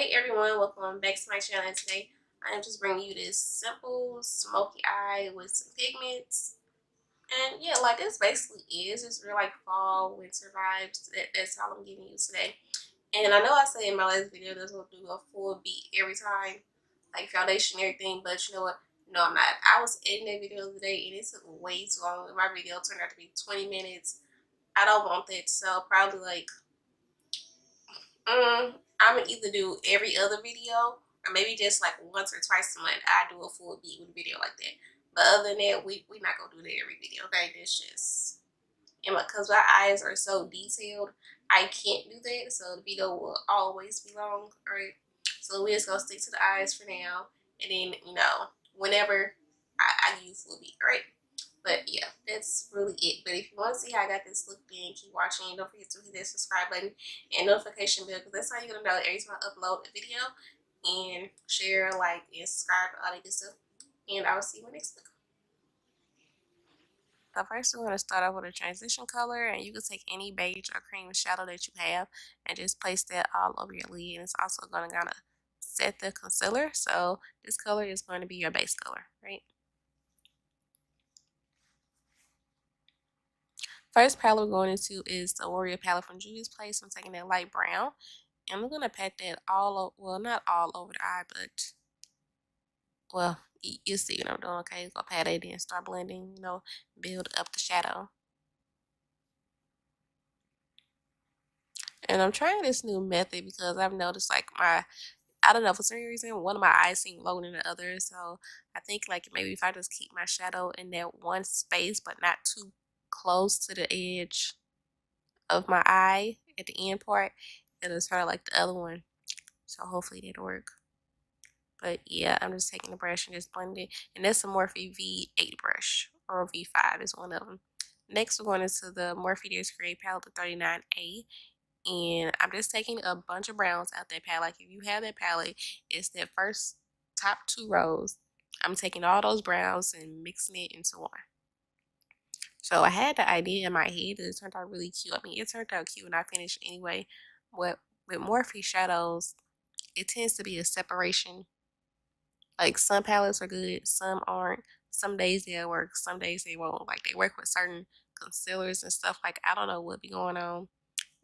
Hey everyone, welcome back to my channel. And today I am just bringing you this simple smoky eye with some pigments. And yeah, like this basically is just real like fall winter vibes. That's all I'm giving you today. And I know I said in my last video that I was gonna do a full beat every time, like foundation and everything, but you know what? No, I'm not. I was editing that video today and it took way too long. My video turned out to be 20 minutes. I don't want that, so probably like I'm gonna either do every other video or maybe just like once or twice a month I do a full beat with a video like that. But other than that, we not gonna do that every video. Okay, that's just because my eyes are so detailed, I can't do that. So the video will always be long, right? So we're just gonna stick to the eyes for now, and then whenever I use full beat, right? But yeah, that's really it. But if you want to see how I got this look, then keep watching. Don't forget to hit that subscribe button and notification bell, because that's how you're gonna know every time I upload a video. And share, like, and subscribe, all that good stuff. And I will see you next week. So first we're going to start off with a transition color, and you can take any beige or cream shadow that you have and just place that all over your lid. And it's also going to kind of set the concealer. So this color is going to be your base color, right? First palette we're going into is the Warrior palette from Juvia's Place. I'm taking that light brown, and I'm going to pat that all over, well, not all over the eye, but, well, you see what I'm doing, okay? Go pat it and start blending, build up the shadow. And I'm trying this new method because I've noticed, like, I don't know, for some reason, one of my eyes seem lower than the other. So I think, like, maybe if I just keep my shadow in that one space, but not too close to the edge of my eye at the end part, it'll sort of like the other one. So hopefully that'll work. But yeah, I'm just taking the brush and just blending it. And that's a Morphe V8 brush, or V5 is one of them. Next, we're going into the Morphe Dare Gray palette, the 39A. And I'm just taking a bunch of browns out that palette. Like, if you have that palette, it's that first top 2 rows. I'm taking all those browns and mixing it into one. So I had the idea in my head, and it turned out really cute. I mean, it turned out cute when I finished anyway. But with Morphe shadows, it tends to be a separation. Like, some palettes are good, some aren't. Some days they'll work, some days they won't. Like, they work with certain concealers and stuff. Like, I don't know what be going on.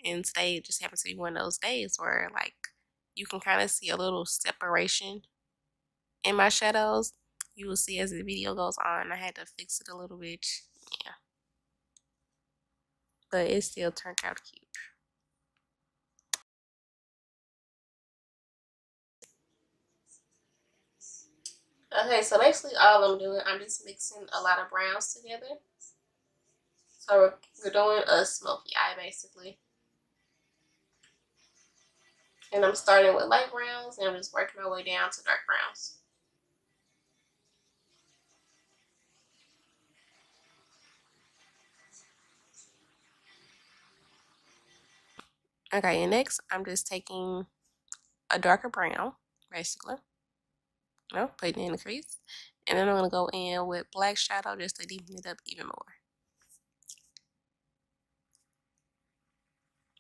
And today it just happens to be one of those days where, like, you can kind of see a little separation in my shadows. You will see as the video goes on. I had to fix it a little bit. Yeah. But it still turned out cute. Okay, so basically all I'm doing, I'm just mixing a lot of browns together. So we're doing a smoky eye, basically. And I'm starting with light browns, and I'm just working my way down to dark browns. Okay, and next I'm just taking a darker brown, basically. Putting it in the crease. And then I'm going to go in with black shadow just to deepen it up even more.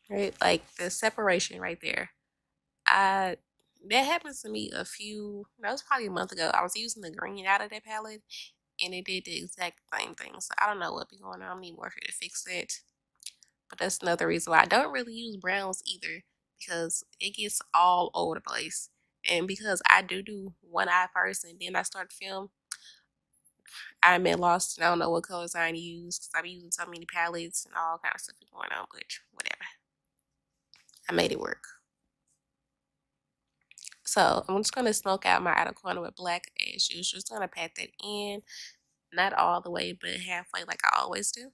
Right? Like, the separation right there. That happens to me that was probably a month ago. I was using the green out of that palette, and it did the exact same thing. So I don't know what be going on. I need Morphe to fix it. But that's another reason why I don't really use browns either, because it gets all over the place. And because I do one eye first and then I start to film, I'm at lost and I don't know what colors I use because I've been using so many palettes and all kind of stuff going on, but whatever. I made it work. So I'm just going to smoke out my outer corner with black as usual. Just going to pat that in. Not all the way, but halfway like I always do.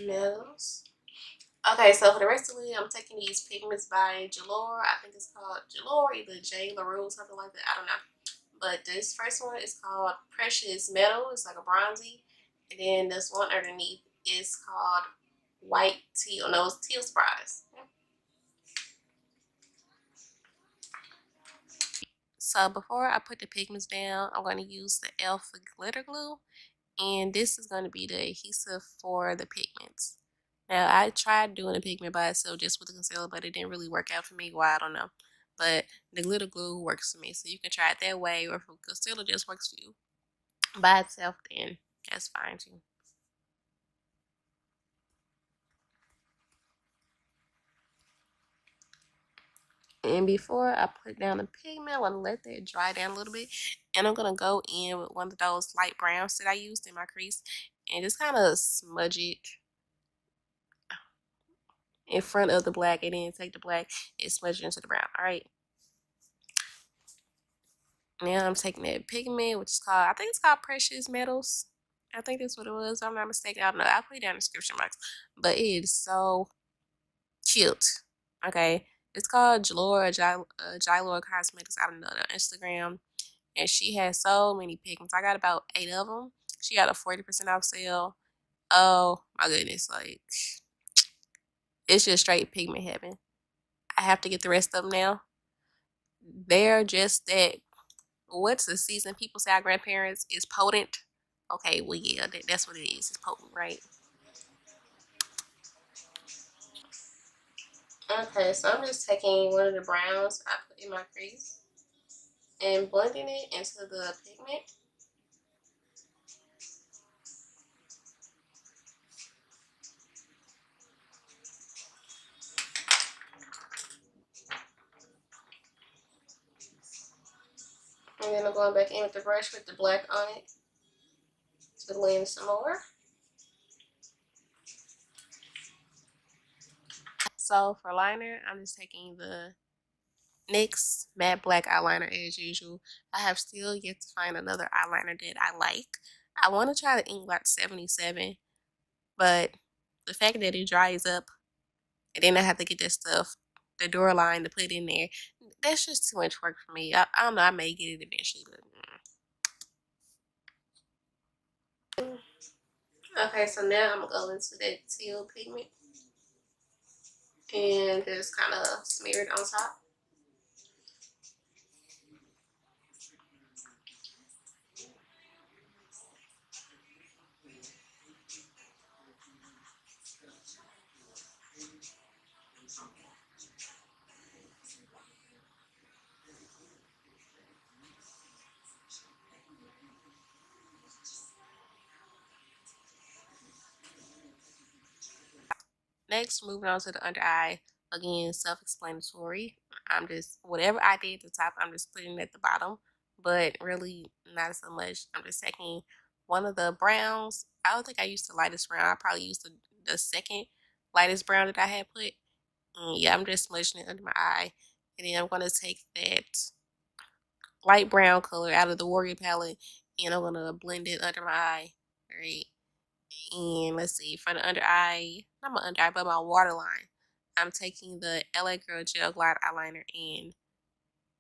Metals. Okay, so for the rest of the video, I'm taking these pigments by Jlaruecosmetics. I think it's called Jlaruecosmetics, either Jlaruecosmetics, something like that. I don't know. But this first one is called Precious Metal. It's like a bronzy. And then this one underneath is called White Teal. No, it's Teal Surprise. So before I put the pigments down, I'm going to use the e.l.f. glitter glue. And this is going to be the adhesive for the pigments. Now, I tried doing a pigment by itself just with the concealer, but it didn't really work out for me. Why, I don't know. But the glitter glue works for me. So you can try it that way, or if the concealer just works for you by itself, then that's fine too. And before I put down the pigment, I want to let that dry down a little bit. And I'm going to go in with one of those light browns that I used in my crease and just kind of smudge it in front of the black, and then take the black and smudge it into the brown. Alright. Now I'm taking that pigment, which is called, I think it's called Precious Metals. I think that's what it was. If I'm not mistaken. I don't know. I'll put it down in the description box. But it is so cute. Okay. It's called Jlaruecosmetics. I don't know, the Instagram. And she has so many pigments. I got about 8 of them. She got a 40% off sale. Oh my goodness. Like, it's just straight pigment heaven. I have to get the rest of them now. They're just that. What's the season? People say our grandparents is potent. Okay, well, yeah, that's what it is. It's potent, right? Okay, so I'm just taking one of the browns I put in my crease and blending it into the pigment. And then I'm going back in with the brush with the black on it to blend some more. So for liner, I'm just taking the NYX Matte Black Eyeliner as usual. I have still yet to find another eyeliner that I like. I want to try the Inkblot 77, but the fact that it dries up and then I have to get this stuff, the door line to put in there, that's just too much work for me. I don't know, I may get it eventually, but okay, so now I'm going to go into that teal pigment and just kind of smear it on top. Next, moving on to the under eye. Again, self-explanatory. I'm just, whatever I did at the top, I'm just putting it at the bottom, but really not so much. I'm just taking one of the browns. I don't think I used the lightest brown. I probably used the second lightest brown that I had put. And yeah, I'm just smudging it under my eye. And then I'm going to take that light brown color out of the Warrior palette and I'm going to blend it under my eye. All right. And let's see, for the under eye, not my under eye, but my waterline, I'm taking the LA Girl Gel Glide Eyeliner in.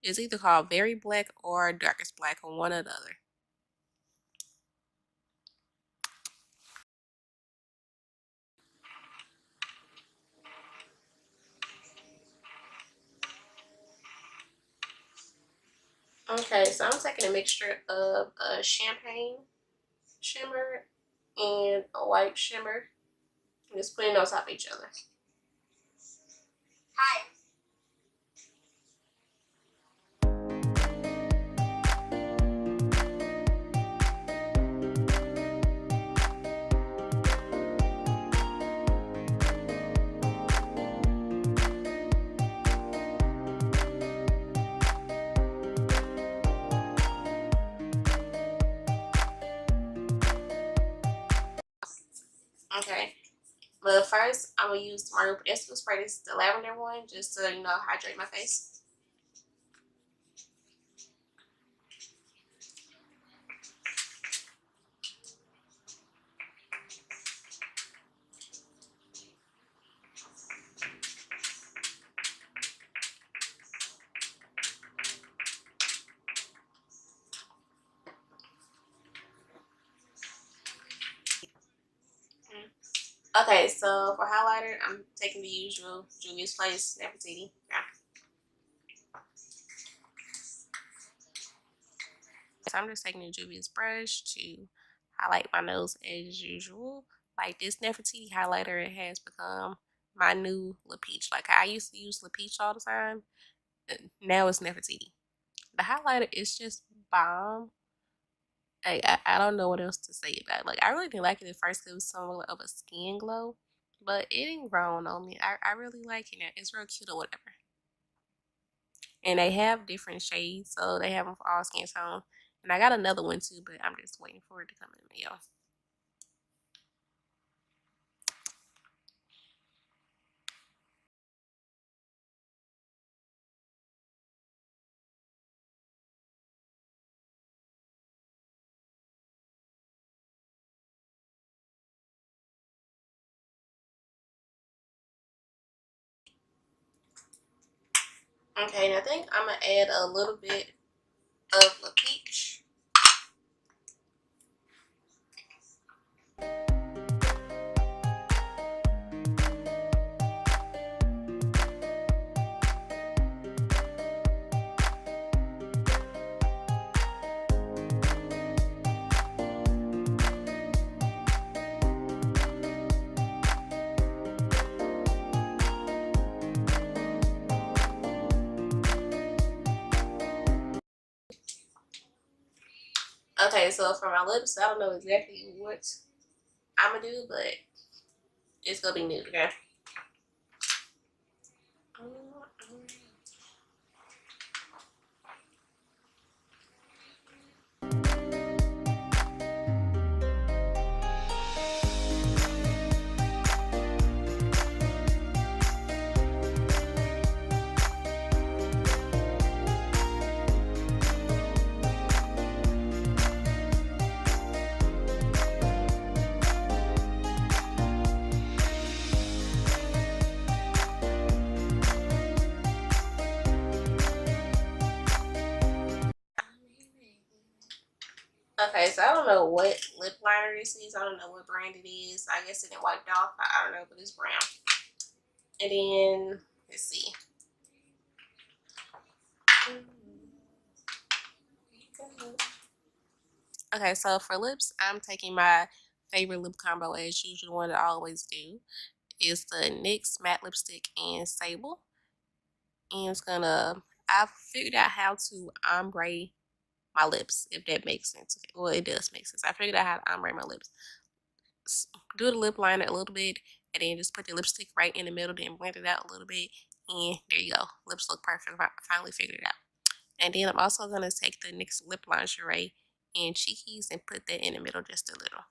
It's either called Very Black or Darkest Black, or one or the other. Okay, so I'm taking a mixture of a champagne shimmer and a white shimmer and just putting those on top of each other. Hi. Okay, but first I'm gonna use my Essence spray. This is the lavender one, just to hydrate my face. Okay, so for highlighter, I'm taking the usual Juvia's Place Nefertiti. Yeah. So I'm just taking the Juvia's brush to highlight my nose as usual. Like this Nefertiti highlighter, it has become my new Lip Peach. Like I used to use Lip Peach all the time. Now it's Nefertiti. The highlighter is just bomb. I don't know what else to say about it. Like I really didn't like it at first because it was somewhat of a skin glow, but it ain't grown on me. I really like it. It's real cute or whatever. And they have different shades, so they have them for all skin tones. And I got another one too, but I'm just waiting for it to come in the mail. Okay, and I think I'm gonna add a little bit of the peach. Okay, so for my lips, I don't know exactly what I'm gonna do, but it's gonna be nude, okay? Okay, so I don't know what lip liner this is. I don't know what brand it is. I guess it didn't wiped off. I don't know, but it's brown. And then, let's see. Okay, so for lips, I'm taking my favorite lip combo as usual, one that I always do. Is the NYX Matte Lipstick and Sable. And I've figured out how to ombre my lips, if that makes sense. Well, it does make sense. I figured out how to ombre my lips. Do the lip liner a little bit, and then just put the lipstick right in the middle, then blend it out a little bit, and there you go. Lips look perfect. I finally figured it out. And then I'm also going to take the NYX Lip Lingerie and cheekies and put that in the middle just a little.